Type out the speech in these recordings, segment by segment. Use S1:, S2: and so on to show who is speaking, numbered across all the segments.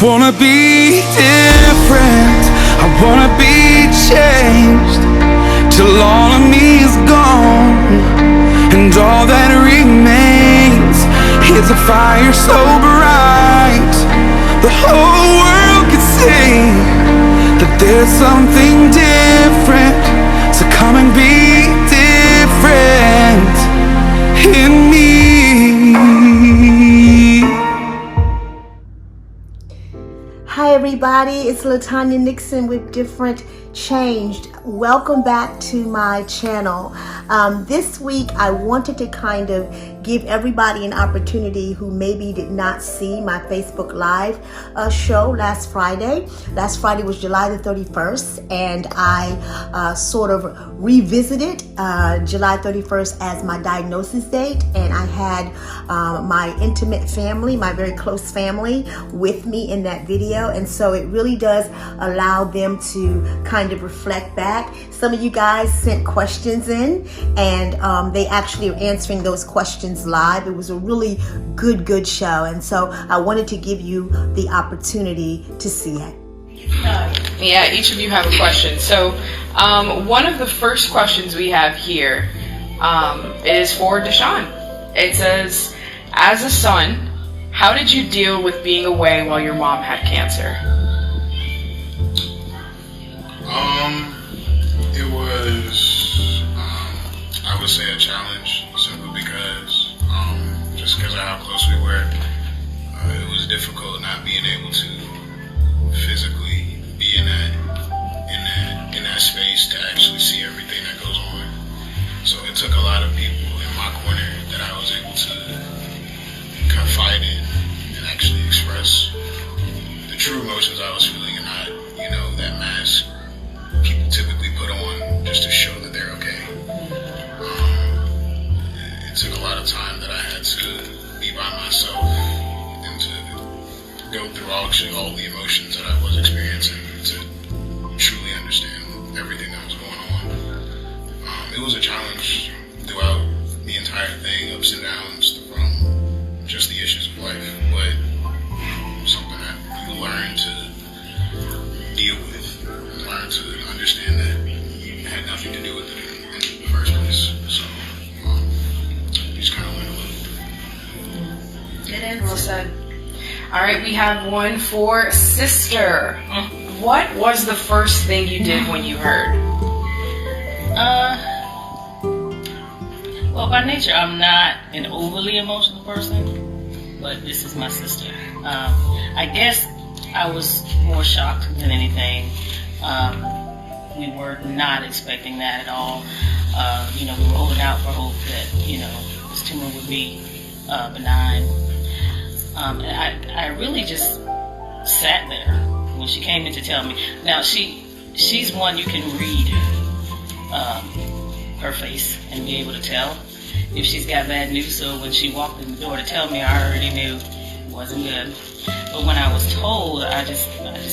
S1: wanna be different, I wanna be changed, till all of me is gone, and all that remains is a fire so bright the whole world can see that there's something different. So come and be different in me.
S2: Hi everybody, it's LaTanya Nixon with Different.Changed. Welcome back to my channel. This week I wanted to kind of give everybody an opportunity who maybe did not see my Facebook Live show last Friday. Last Friday was July the 31st, and I sort of revisited July 31st as my diagnosis date, and I had my intimate family, my very close family with me in that video, and so it really does allow them to kind of reflect back. Some of you guys sent questions in, and they actually are answering those questions live. It was a really good show, and so I wanted to give you the opportunity to see it.
S3: Yeah, each of you have a question. So one of the first questions we have here is for Deshaun. It says, as a son, how did you deal with being away while your mom had cancer?
S4: It was, I would say, a challenge, simply because, just because of how close we were, it was difficult not being able to physically be in that space to actually see everything that goes on. So it took a lot of people in my corner that I was able to confide in and actually express the true emotions I was feeling, and not, that mask people typically put on just to show that they're okay. It took a lot of time that I had to be by myself and to go through all the emotions that I was experiencing to truly understand everything that was going on. It was a challenge throughout the entire thing, ups and downs from just the issues of life, but something that you learn to deal with, and learn to understand that it had nothing to do with it in the first place. So you just kind of learn to live.
S3: Good answer. Well said. All right, we have one for sister. What was the first thing you did when you heard?
S5: Well, by nature, I'm not an overly emotional person, but this is my sister. I guess I was more shocked than anything. We were not expecting that at all. We were holding out for hope that, this tumor would be benign. And I really just sat there when she came in to tell me. Now, she's one you can read her face and be able to tell if she's got bad news. So when she walked in the door to tell me, I already knew it wasn't good. But when I was told, I just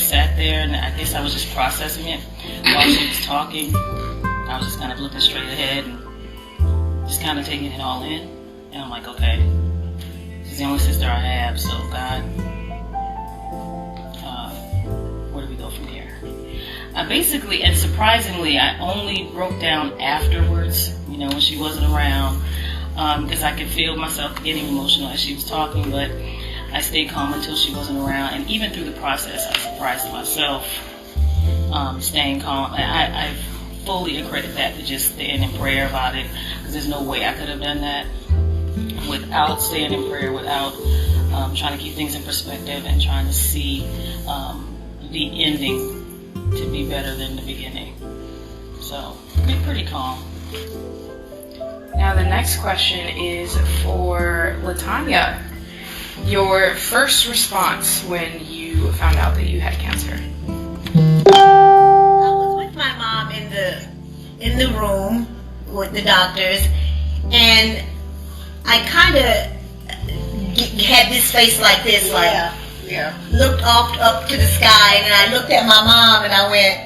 S5: sat there, and I guess I was just processing it while she was talking. I was just kind of looking straight ahead and just kind of taking it all in. And I'm like, okay, she's the only sister I have, so God, where do we go from here? Basically, and surprisingly, I only broke down afterwards, when she wasn't around, because I could feel myself getting emotional as she was talking, but I stayed calm until she wasn't around, and even through the process, I surprised myself staying calm. I fully accredit that to just staying in prayer about it, because there's no way I could have done that without staying in prayer, without trying to keep things in perspective and trying to see the ending to be better than the beginning. So, be pretty calm.
S3: Now the next question is for LaTanya. Your first response when you found out that you had cancer?
S2: I was with my mom in the room with the doctors, and I kind of had this face like this, looked off up to the sky, and I looked at my mom and I went,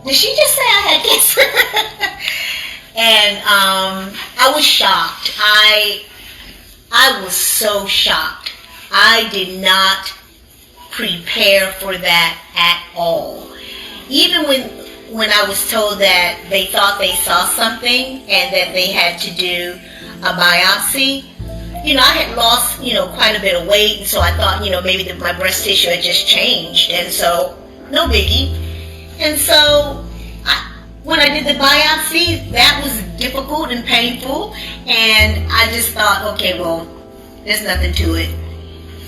S2: did she just say I had cancer? And I was shocked. I was so shocked. I did not prepare for that at all. Even when I was told that they thought they saw something and that they had to do a biopsy, I had lost, quite a bit of weight, and so I thought, maybe my breast tissue had just changed, and so no biggie. And so when I did the biopsy, that was difficult and painful, and I just thought, okay, well, there's nothing to it.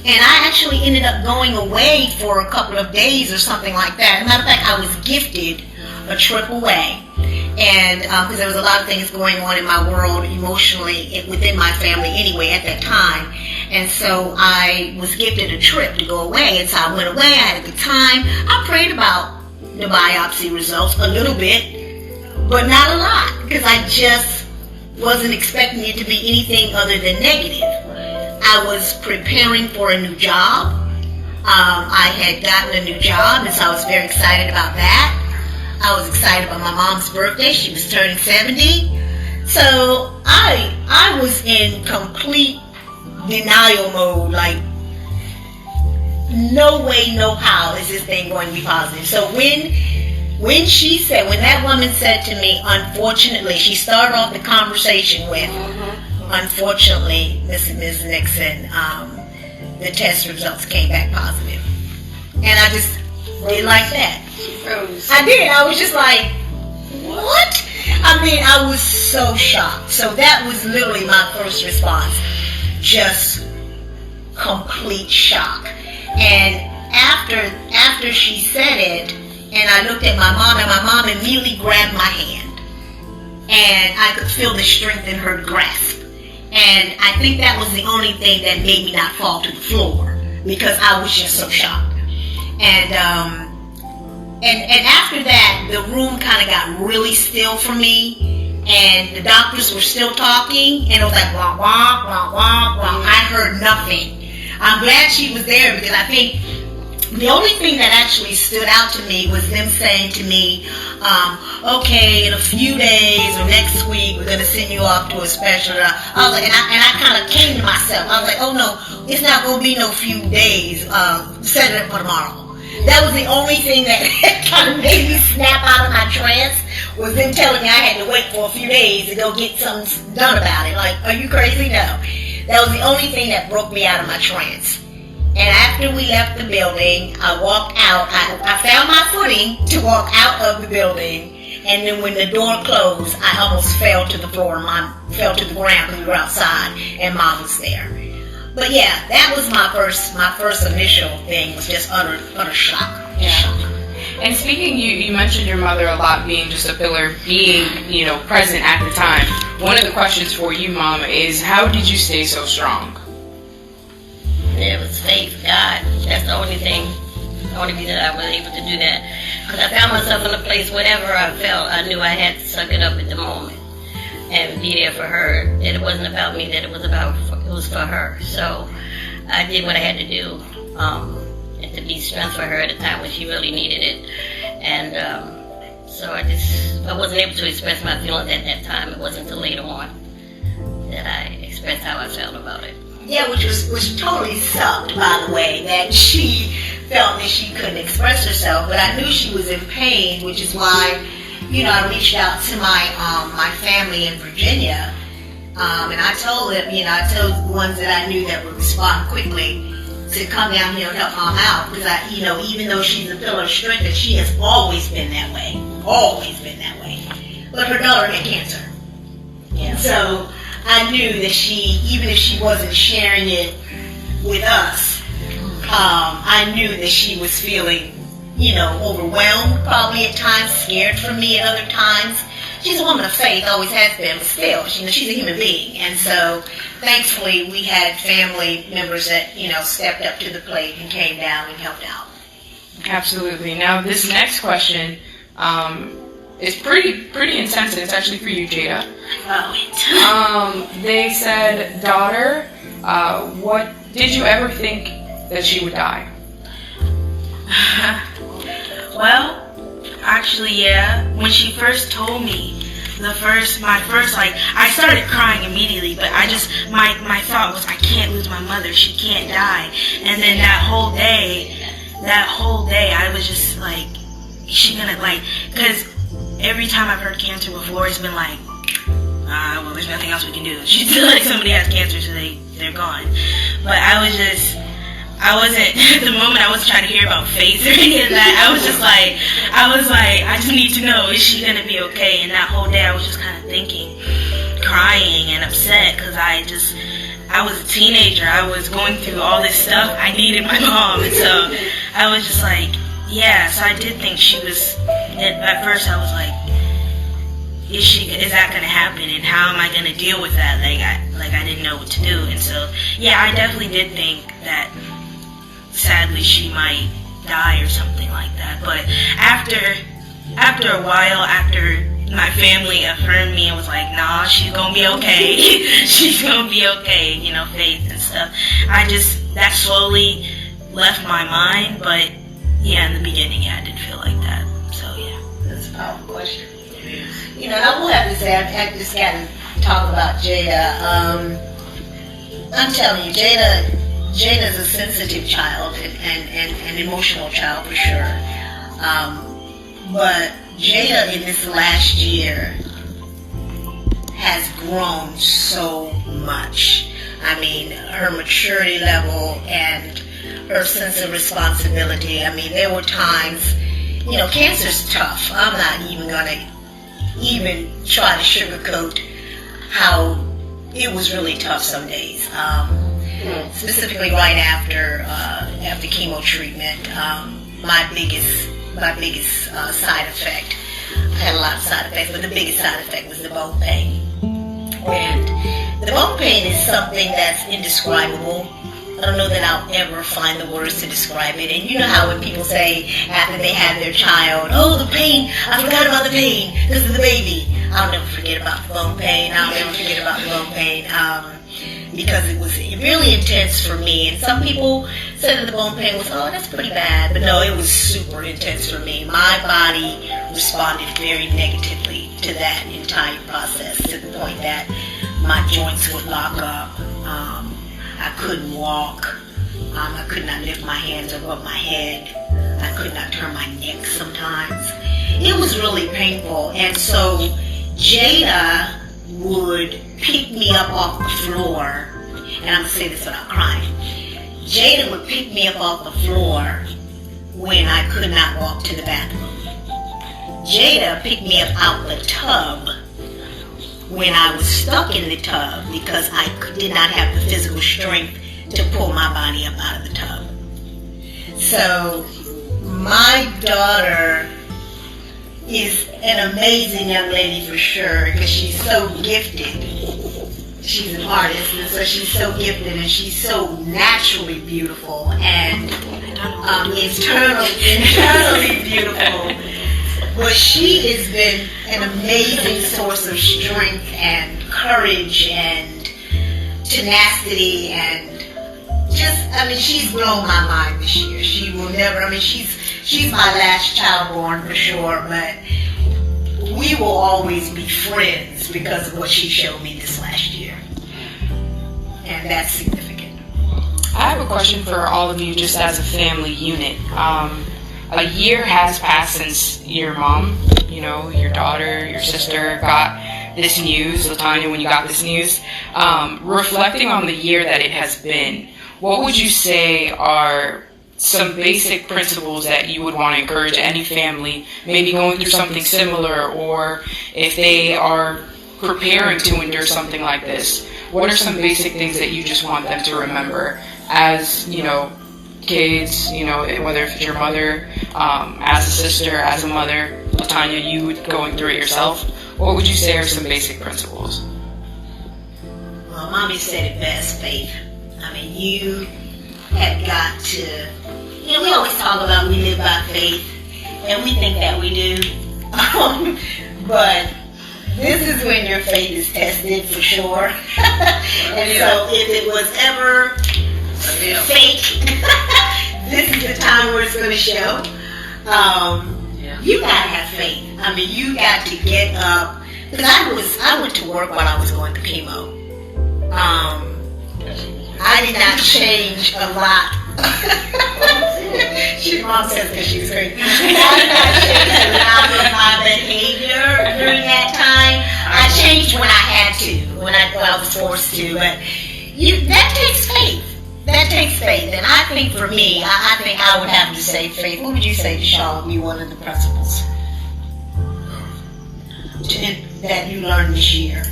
S2: And I actually ended up going away for a couple of days or something like that. As a matter of fact, I was gifted a trip away. And because there was a lot of things going on in my world emotionally within my family anyway at that time. And so I was gifted a trip to go away. And so I went away. I had a good time. I prayed about the biopsy results a little bit, but not a lot, because I just wasn't expecting it to be anything other than negative. I was preparing for a new job. I had gotten a new job, and so I was very excited about that. I was excited about my mom's birthday. She was turning 70. So I was in complete denial mode, like, no way, no how is this thing going to be positive. So when that woman said to me, unfortunately, she started off the conversation with, unfortunately, Ms. Nixon, the test results came back positive. And I just didn't like that.
S3: She froze.
S2: I did. I was just like, what? I mean, I was so shocked. So that was literally my first response. Just complete shock. And after she said it, and I looked at my mom, and my mom immediately grabbed my hand. And I could feel the strength in her grasp. And I think that was the only thing that made me not fall to the floor, because I was just so shocked. And after that, the room kind of got really still for me, and the doctors were still talking, and it was like, wah, wah, wah, wah, wah. I heard nothing. I'm glad she was there, because I think the only thing that actually stood out to me was them saying to me, okay, in a few days or next week, we're going to send you off to a specialist. I was like, and I kind of came to myself. I was like, oh no, it's not going to be no few days. Set it up for tomorrow. That was the only thing that kind of made me snap out of my trance, was them telling me I had to wait for a few days to go get something done about it. Like, are you crazy? No. That was the only thing that broke me out of my trance. And after we left the building, I walked out. I found my footing to walk out of the building. And then when the door closed, I almost fell to the floor. Mom fell to the ground because we were outside, and Mom was there. But yeah, that was my first initial thing, was just utter shock.
S3: Yeah. And speaking, you mentioned your mother a lot being just a pillar, being, present at the time. One of the questions for you, Mom, is how did you stay so strong?
S5: It was faith, God. That's the only reason I was able to do that. Because I found myself in a place, whatever I felt, I knew I had to suck it up at the moment and be there for her. That it wasn't about me, that it was for her. So I did what I had to do, and to be strength for her at a time when she really needed it. And so I wasn't able to express my feelings at that time. It wasn't until later on that I expressed how I felt about it.
S2: Yeah, which totally sucked, by the way, that she felt that she couldn't express herself. But I knew she was in pain, which is why, I reached out to my family in Virginia, and I told them, I told the ones that I knew that would respond quickly to come down here and help Mom out, because even though she's a pillar of strength, that she has always been that way, But her daughter had cancer, so I knew that even if she wasn't sharing it with us, I knew that she was feeling, overwhelmed probably at times, scared for me at other times. She's a woman of faith, always has been, but still, she's a human being. And so, thankfully, we had family members that, stepped up to the plate and came down and helped out.
S3: Absolutely. Now, this next question is pretty intense, and it's actually for you, Jada. They said, daughter, what did you ever think that she would die?
S6: Well, actually, yeah. When she first told me, I started crying immediately, but my thought was, I can't lose my mother. She can't die. And then that whole day, that whole day, I was just like, is she gonna, like, because every time I've heard cancer before, it's been like, well, there's nothing else we can do. She's like, somebody has cancer, so they're gone. But I wasn't, at the moment, I wasn't trying to hear about faith or any of that. I was like, I just need to know, is she gonna be okay? And that whole day, I was just kind of thinking, crying and upset, because I was a teenager. I was going through all this stuff. I needed my mom. And so I was just like, yeah. So I did think she was, at first I was like, is that going to happen? And how am I going to deal with that? Like I didn't know what to do. And so, yeah, I definitely did think that sadly she might die or something like that. But after a while, after my family affirmed me and was like, nah, she's gonna be okay. She's gonna be okay, you know, faith and stuff. That slowly left my mind, but yeah, in the beginning, yeah, I did feel like that. So yeah.
S2: That's a powerful question. You know, I will have to say, I just got to talk about Jada. I'm telling you, Jada's a sensitive child and an emotional child for sure. But Jada in this last year has grown so much. I mean, her maturity level and her sense of responsibility. I mean, there were times, you know, cancer's tough. I'm not even going to try to sugarcoat how it was really tough some days. Specifically right after chemo treatment, my biggest side effect. I had a lot of side effects, but the biggest side effect was the bone pain. And the bone pain is something that's indescribable. I don't know that I'll ever find the words to describe it. And you know how when people say after they have their child, oh, the pain, I forgot about the pain because of the baby. I'll never forget about the bone pain. Because it was really intense for me. And some people said that the bone pain was, oh, that's pretty bad. But no, it was super intense for me. My body responded very negatively to that entire process, to the point that my joints would lock up. I couldn't walk. I could not lift my hands above my head. I could not turn my neck sometimes. It was really painful. And so Jada would pick me up off the floor, and I'm going to say this without crying. Jada would pick me up off the floor when I could not walk to the bathroom. Jada picked me up out the tub when I was stuck in the tub because I did not have the physical strength to pull my body up out of the tub. So my daughter is an amazing young lady for sure, because she's so gifted. She's an artist, and so she's so gifted, and she's so naturally beautiful and internally beautiful. But she has been an amazing source of strength and courage and tenacity, and she's blown my mind this year. She will never, she's my last child born for sure, but we will always be friends because of what she showed me this last year. And that's significant.
S3: I have a question for all of you just as a family unit. A year has passed since your mom, your daughter, your sister got this news. LaTanya, when you got this news, reflecting on the year that it has been, what would you say are some basic principles that you would want to encourage any family maybe going through something similar, or if they are preparing to endure something like this? What are some basic things that you just want them to remember as, kids, whether if it's your mother, as a sister, as a mother, LaTanya, you going through it yourself, what would you say are some basic principles?
S2: Well, Mommy said it best, Faith. You have got to, we always talk about we live by faith, and we think that we do, but this is when your faith is tested for sure. And so if it was ever fake, this is the time where it's going to show. You got to have faith. You got to get up. Because I went to work while I was going through chemo. I did not change a lot. She
S6: mom says because she was crazy. I've not changed a lot of my behavior during that time. I changed when I had to, when I was forced to, but that takes faith. That takes faith, and I think for me, I think I would have to say faith. What would you say, Deshaun, be one of the principles that you learned this year?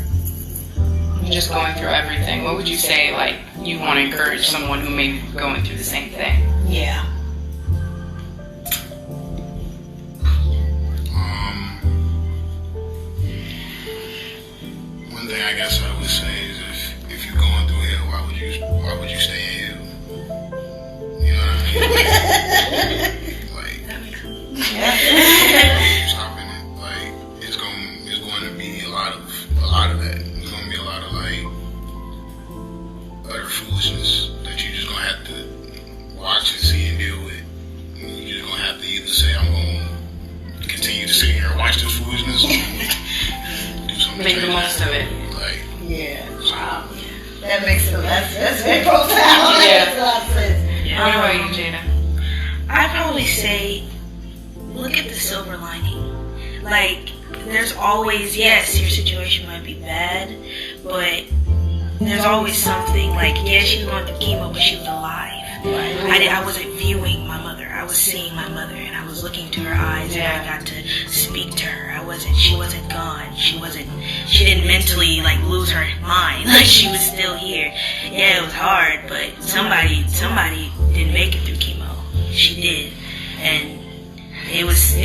S3: Just going through everything, what would you say, like, you want to encourage someone who may be going through the same thing?
S6: Yeah.
S4: One thing I guess I would say is if you're going through hell, why would you stay in hell? You know what I mean? Like stopping it. Like it's going to be a lot of that. It's going to be a lot of like utter foolishness that you're just gonna have to watch and see and deal with. And you're just gonna have to either say I'm gonna continue to sit here and watch this foolishness, or do something.
S3: Make the most of it.
S4: Like
S6: Wow. That makes sense. That's very profound.
S3: Yeah.
S6: That makes a lot of sense.
S3: What about you, Jada?
S6: I'd probably say, look at the silver lining. Like, there's always, yes, your situation might be bad, but there's always something. Like, yeah, she was going through chemo, but she was alive. I wasn't viewing my mother. I was seeing my mother, and I was looking to her eyes, and I got to speak to her. She wasn't gone. She didn't mentally, like, lose her mind. Like, she was still here. Yeah, it was hard, but somebody didn't make it through chemo. She did. And it was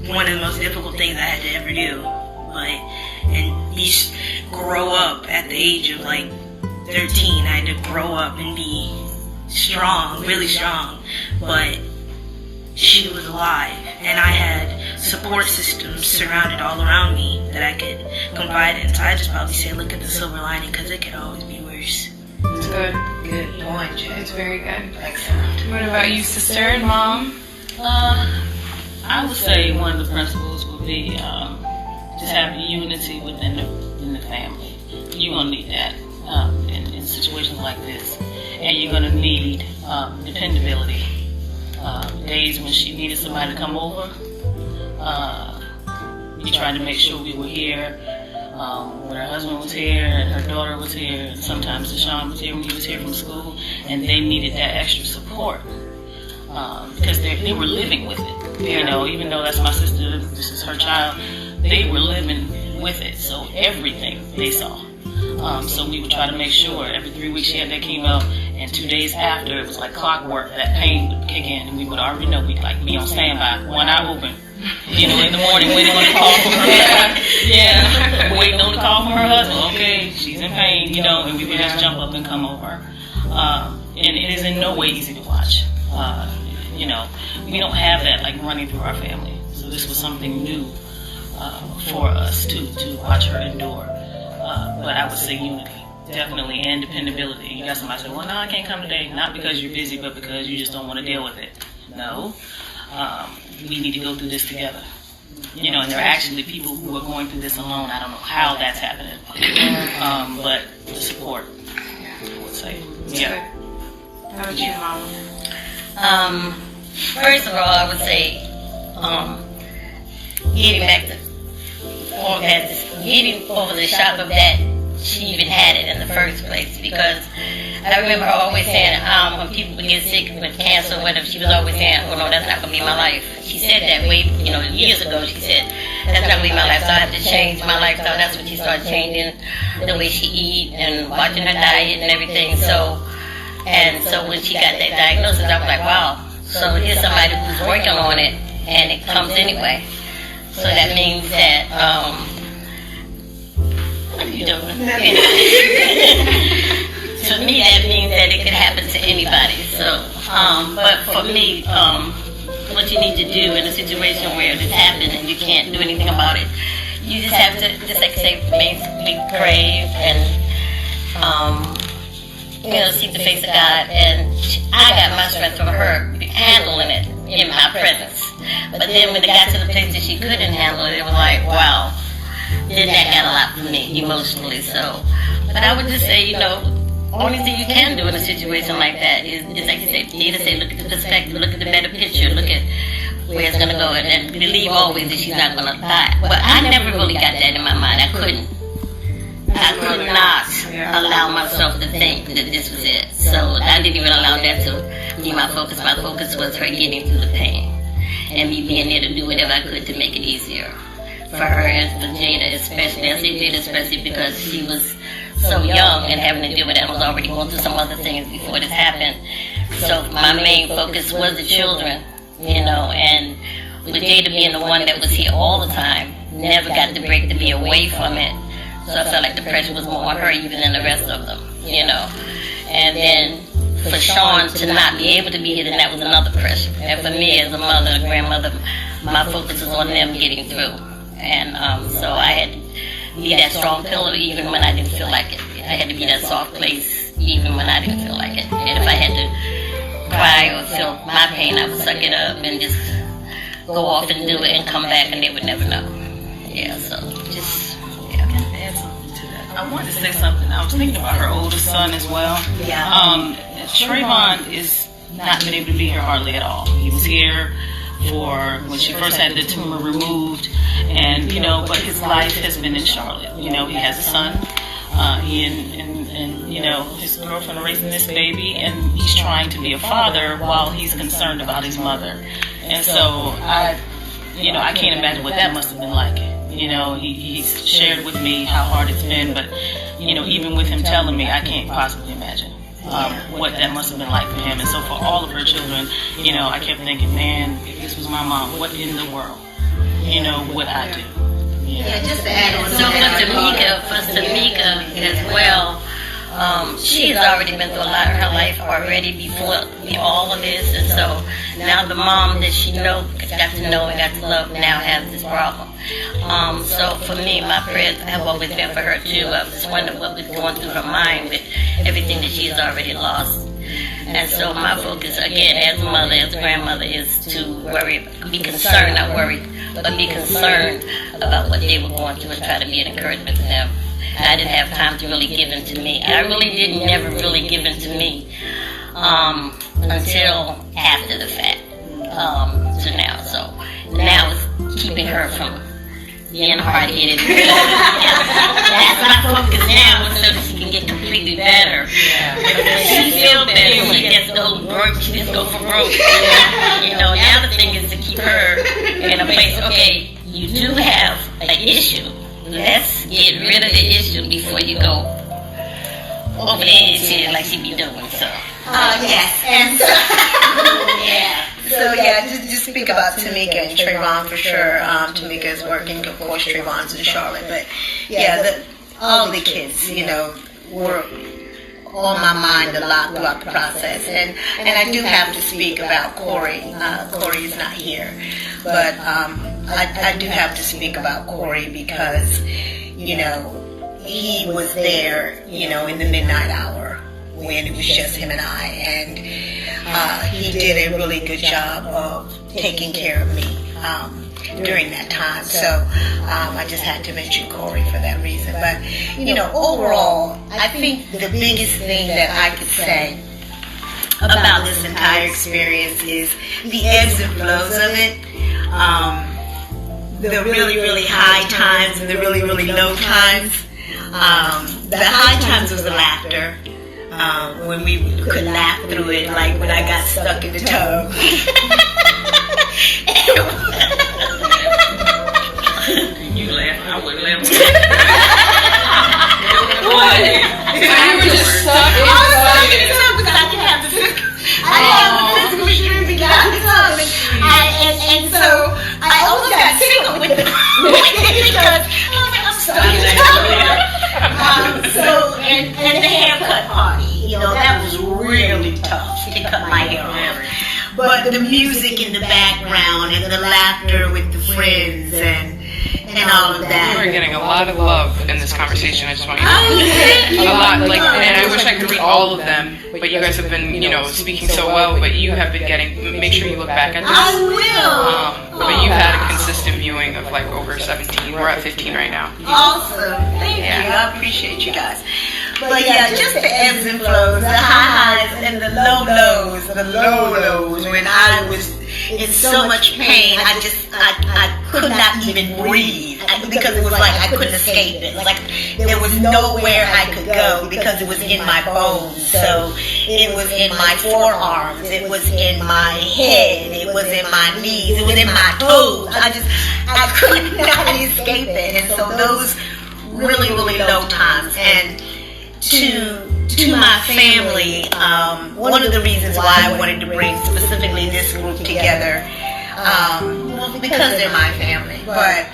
S6: one of the most difficult things I had to ever do. And you grow up at the age of, like, 13. I had to grow up and be strong, really strong, but she was alive, and I had support systems surrounded all around me that I could confide in. So I just probably say, look at the silver lining, because it could always be worse.
S3: It's good.
S6: Good point, Jay.
S3: It's very good.
S6: Excellent.
S3: What about you, sister and mom?
S5: I would say one of the principles would be just have unity within the family. You're gonna need that in situations like this, and you're gonna need dependability. Days when she needed somebody to come over, we tried to make sure we were here when her husband was here and her daughter was here, and sometimes Deshaun was here when he was here from school, and they needed that extra support because they were living with it. You know, even though that's my sister, this is her child, they were living with it, so everything they saw. So we would try to make sure every 3 weeks she had that chemo, and 2 days after, it was like clockwork, that pain would kick in, and we would already know we'd like be on standby, one eye open, you know, in the morning, waiting on the call from her husband. Yeah, waiting on the call from her husband. Okay, she's in pain, you know, and we would just jump up and come over. And it is in no way easy to watch. You know, we don't have that like running through our family, so this was something new for us to watch her endure. But I would say unity, definitely, and dependability. You got somebody say, well, no, I can't come today, not because you're busy, but because you just don't want to deal with it. No, we need to go through this together. You know, and there are actually people who are going through this alone. I don't know how that's happening, but the support, I would say. Yeah.
S3: How about you, mom?
S7: First of all, I would say, getting back to getting over the shock of that she even had it in the first place, because I remember her always saying when people would get sick with cancer or whatever, she was always saying, oh no, that's not going to be my life. She said that way, you know, years ago. She said, that's not going to be my life, so I have to change my lifestyle. That's when she started changing the way she eat and watching her diet and everything. So when she got that diagnosis, I was like, wow, so here's somebody who's working on it, and it comes anyway. So that means that, what are you doing? To me, that means that it could happen to anybody. So, but for me, what you need to do in a situation where this happened and you can't do anything about it, you just have to, just like say, basically pray and, you know, seek the face of God. And I got my strength from her handling it in my presence. But then when it got to the place that she couldn't handle it, it was like, wow, then that got a lot for me emotionally. So, but I would just say, you know, only thing you can do in a situation like that is like you said, either say, look at the perspective, look at the better picture, look at where it's going to go, and then believe always that she's not going to die. But I never really got that in my mind. I could not allow myself to think that this was it. So I didn't even allow that to be my focus. My focus was her getting through the pain and me being there to do whatever I could to make it easier for her and for Jada especially. I say Jada especially because she was so young and having to deal with that. I was already going through some other things before this happened. So my main focus was the children, and with Jada being the one that was here all the time, never got the break to be away from it. So I felt like the pressure was more on her even than the rest of them, And then for Sean to not be able to be here, then that was another pressure. And for me as a mother, a grandmother, my focus was on them getting through. And so I had to be that strong pillar even when I didn't feel like it. I had to be that soft place even when I didn't feel like it. And if I had to cry or feel my pain, I would suck it up and just go off and do it and come back and they would never know. Yeah, so just...
S5: Add something to that. I wanted to say something. I was thinking about her oldest son as well.
S6: Yeah.
S5: Trayvon is not been able to be here hardly at all. He was here for when she first had the tumor removed, and but his life has been in Charlotte. He has a son. He and his girlfriend are raising this baby, and he's trying to be a father while he's concerned about his mother. And so I can't imagine what that must have been like. He's shared with me how hard it's been, but even with him telling me, I can't possibly imagine what that must have been like for him. And so for all of her children, I kept thinking, man, if this was my mom, what in the world, would I do?
S7: Yeah, just to add on. So for Tamika as well, she has already been through a lot of her life already before all of this, and so now the mom that she got to know and got to love now has this problem. So for me, my prayers have always been for her too. I just wonder what was going through her mind with everything that she's already lost. And so my focus, again, as a mother, as a grandmother, is to be concerned, not worried, but be concerned about what they were going through and try to be an encouragement to them. I didn't have time to really give in to me. I really didn't never really give in to me until after the fact. So now it's keeping her from being hard-headed. That's my focus now, so that she can get completely better. She feels better. She just go broke. She just go for broke. Now the thing is to keep her in a place. Okay, you do have an issue. Let's get rid of the issue before you go over the edge like she be doing. So.
S2: Yes, and so just speak about Tamika and Trayvon for sure. Tamika is working, of course. Trayvon's in Charlotte, but all the kids, were on my mind a lot throughout the process, and I do have to speak about Corey. Corey is not here, but I do have to speak about Corey because he was there, in the midnight hour when it was just him and I, and he did a really good job of taking care of me during that time. So I just had to mention Corey for that reason. But overall, I think the biggest thing that I could say about this entire experience is the ebbs and flows of it. The really, really high times and the really, really low times. The high times was the laughter. When we could laugh through it, like when I got stuck in the tub.
S5: You laugh, I would laugh.
S3: What? So you were just stuck in the tub?
S2: Because I didn't have the physical strength to get out of the tub. And so I almost got tickled with the because I was like, I'm stuck in the tub. And the haircut party, that was really tough. She did cut my hair off. But the music in the background and the laughter with the friends and all of that.
S3: You are getting a lot of love in this conversation. I just want you to know. A lot, and I wish I could read all of them, but you guys have been, speaking so well, but you have been getting, make sure you look back at this.
S2: I will.
S3: But you've had a consistent viewing of over 17. We're at 15 right now.
S2: Awesome. Thank you. I appreciate you guys.
S6: But yeah, just the ebbs and flows, the high highs and the low lows when I was in so much pain. I could not even breathe because it was like I couldn't escape it. It was like there was nowhere I could go because it was in my bones. So it was in my forearms, it was in my head, it was in my knees, it was in my toes. I could not escape it. And so those really low times. And to my family, one of the reasons why I wanted to bring specifically this group together, because they're my family, but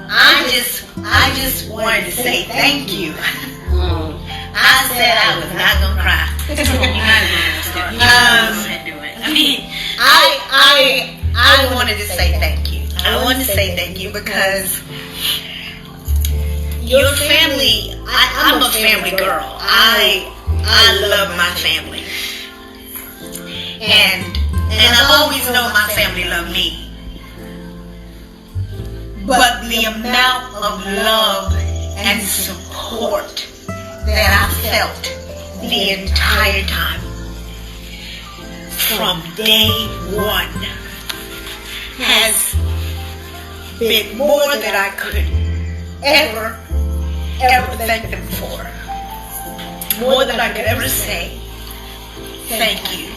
S6: I just wanted to say thank you. I said I was not gonna cry. I wanted to say thank you. I wanted to say thank you because your family, I'm a family girl. I love my family. And I've always known my family loved me. But the amount of love and support that I felt the entire time, from day one, has been more than I could ever thank them for. More than I could ever say thank you.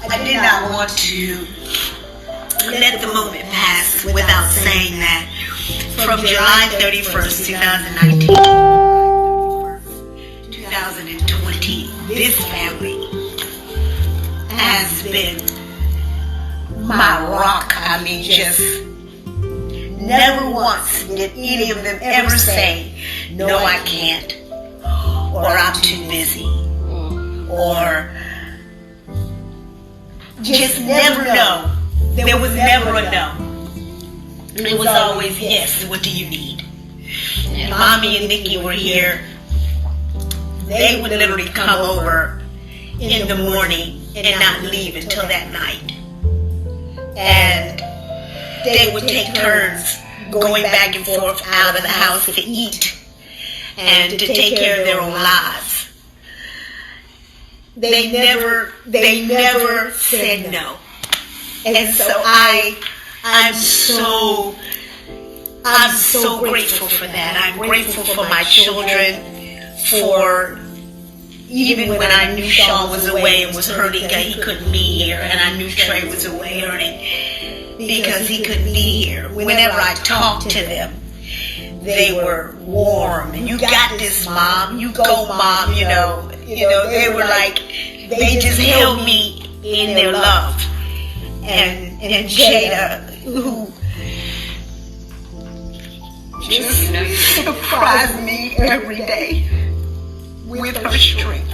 S6: I did not want to let the moment pass without saying that from July 31st, 2019, 2020, this family has been my rock. I mean, just never once did any of them ever say, no, I can't, or I'm too busy, or just never no. There was never a no. It was always yes, what do you need? And Mommy and Nikki were here. They would literally come over in the morning and not leave until that night. And they would take turns going back and forth out of the house to eat and to take care of their own lives. They never said no. And so I'm so grateful for that. I'm grateful for my children, for even when I knew Sean was away and was hurting, he couldn't be here, and I knew Trey was away hurting because he couldn't be here. Whenever I talked to them, they were warm. And you got this, Mom. You go, Mom. You know, they were like, they just held me in their love. And Jada, who just surprised me every day with her strength.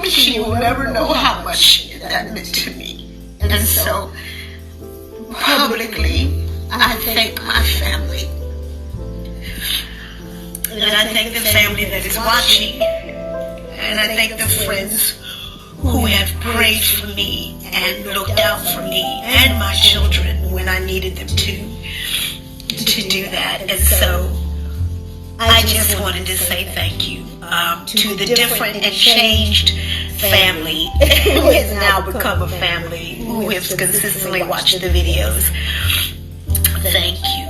S6: She will never know how much that meant to me. And so, publicly, I thank my family. And I thank the family that is watching. And I thank the friends who have prayed for me and looked out for me and my children when I needed them to do that. And so I just wanted to say thank you to the Different and Changed family, who has now become a family, who has consistently watched the videos. Thank you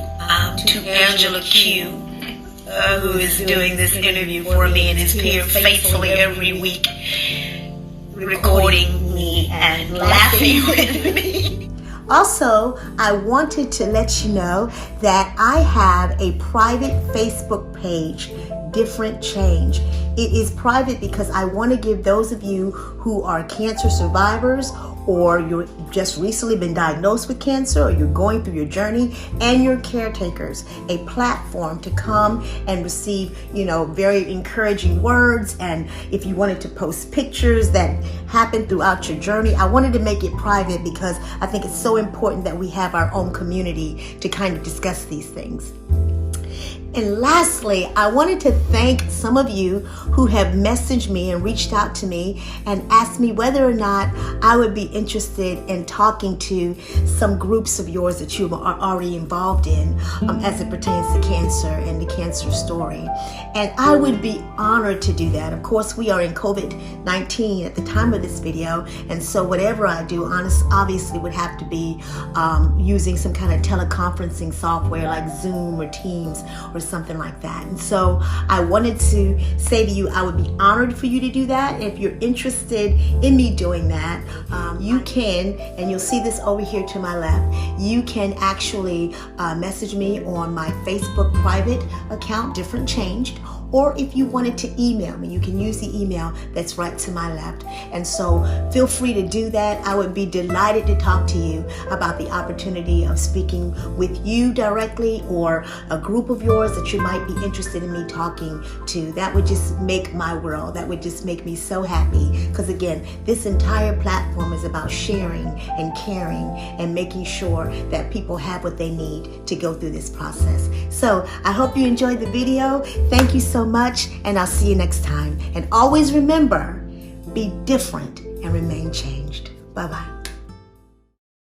S6: to Angela Q, who is doing this interview for me and is here faithfully every week, recording me and laughing with me.
S2: Also, I wanted to let you know that I have a private Facebook page, Different.Changed. It is private because I want to give those of you who are cancer survivors, or you're just recently been diagnosed with cancer, or you're going through your journey, and your caretakers, a platform to come and receive, very encouraging words. And if you wanted to post pictures that happened throughout your journey, I wanted to make it private because I think it's so important that we have our own community to kind of discuss these things. And lastly, I wanted to thank some of you who have messaged me and reached out to me and asked me whether or not I would be interested in talking to some groups of yours that you are already involved in as it pertains to cancer and the cancer story. And I would be honored to do that. Of course, we are in COVID-19 at the time of this video, and so whatever I do, obviously would have to be using some kind of teleconferencing software like Zoom or Teams or something like that. And so I wanted to say to you, I would be honored for you to do that. If you're interested in me doing that, you can, and you'll see this over here to my left, you can actually message me on my Facebook private account, Different.Changed, or if you wanted to email me, you can use the email that's right to my left. And so feel free to do that. I would be delighted to talk to you about the opportunity of speaking with you directly or a group of yours that you might be interested in me talking to. That would just make my world. That would just make me so happy, because again, this entire platform is about sharing and caring and making sure that people have what they need to go through this process. So I hope you enjoyed the video. Thank you so much, and I'll see you next time. And always remember, be different and remain changed. Bye-bye.